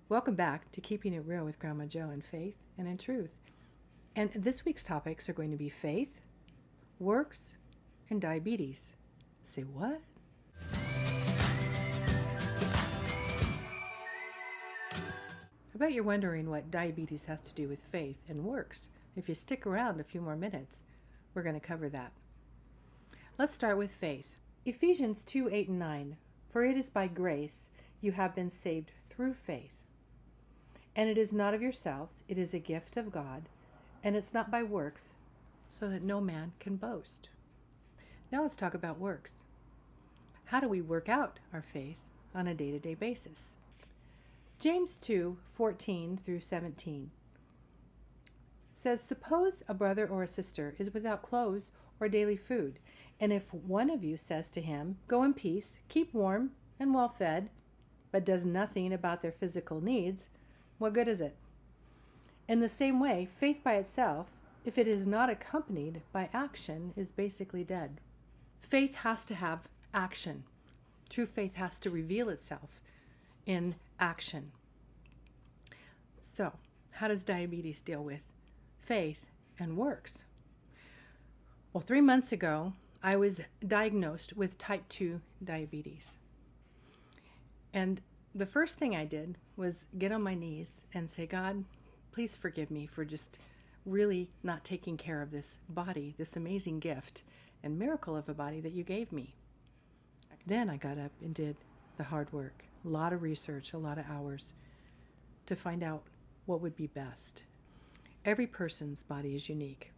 Welcome back to Keeping It Real with Grandma Jo in faith and in truth. And this week's topics are going to be faith, works, and diabetes. Say what? I bet you're wondering what diabetes has to do with faith and works. If you stick around a few more minutes, we're going to cover that. Let's start with faith. Ephesians 2:8-9. For it is by grace you have been saved through faith. And it is not of yourselves, it is a gift of God, and it's not by works, so that no man can boast. Now let's talk about works. How do we work out our faith on a day-to-day basis? James 2:14-17 says, Suppose a brother or a sister is without clothes or daily food, and if one of you says to him, Go in peace, keep warm and well fed, but does nothing about their physical needs, what good is it? In the same way, faith by itself, if it is not accompanied by action, is basically dead. Faith has to have action. True faith has to reveal itself in action. So, how does diabetes deal with faith and works? Well, 3 months ago, I was diagnosed with type 2 diabetes. And the first thing I did was get on my knees and say, God, please forgive me for just really not taking care of this body, this amazing gift and miracle of a body that you gave me. Then I got up and did the hard work, a lot of research, a lot of hours to find out what would be best. Every person's body is unique,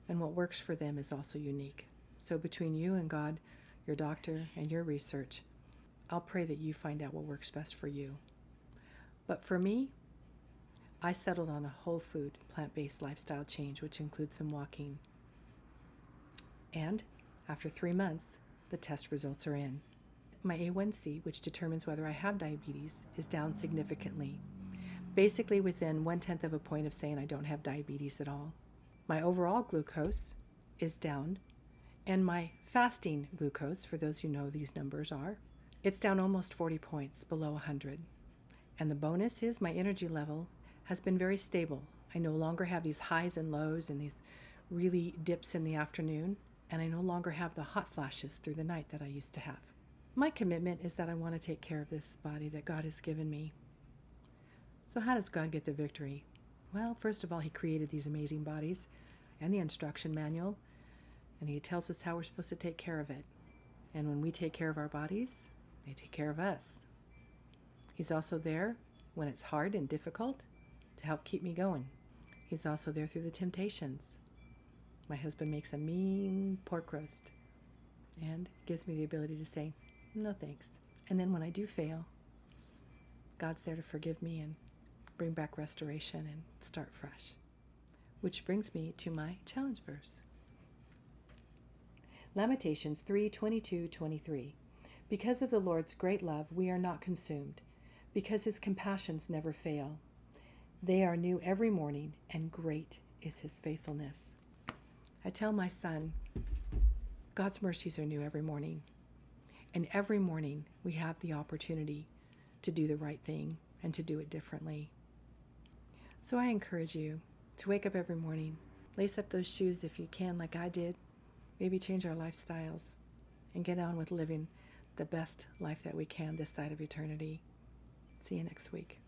and what works for them is also unique. So between you and God, your doctor, and your research, I'll pray that you find out what works best for you. But for me, I settled on a whole food, plant-based lifestyle change, which includes some walking. And after 3 months, the test results are in. My A1C, which determines whether I have diabetes, is down significantly. Basically within 1/10 of a point of saying I don't have diabetes at all. My overall glucose is down, and my fasting glucose, for those who know these numbers are, it's down almost 40 points, below 100. And the bonus is my energy level has been very stable. I no longer have these highs and lows and these really dips in the afternoon, and I no longer have the hot flashes through the night that I used to have. My commitment is that I want to take care of this body that God has given me. So how does God get the victory? Well, first of all, He created these amazing bodies and the instruction manual, and He tells us how we're supposed to take care of it. And when we take care of our bodies, they take care of us. He's also there when it's hard and difficult to help keep me going. He's also there through the temptations. My husband makes a mean pork roast and gives me the ability to say, no thanks. And then when I do fail, God's there to forgive me and bring back restoration and start fresh. Which brings me to my challenge verse. Lamentations 3:22-23. Because of the Lord's great love, we are not consumed, because His compassions never fail. They are new every morning, and great is His faithfulness. I tell my son, God's mercies are new every morning. And every morning we have the opportunity to do the right thing and to do it differently. So I encourage you to wake up every morning, lace up those shoes if you can, like I did, maybe change our lifestyles, and get on with living the best life that we can this side of eternity. See you next week.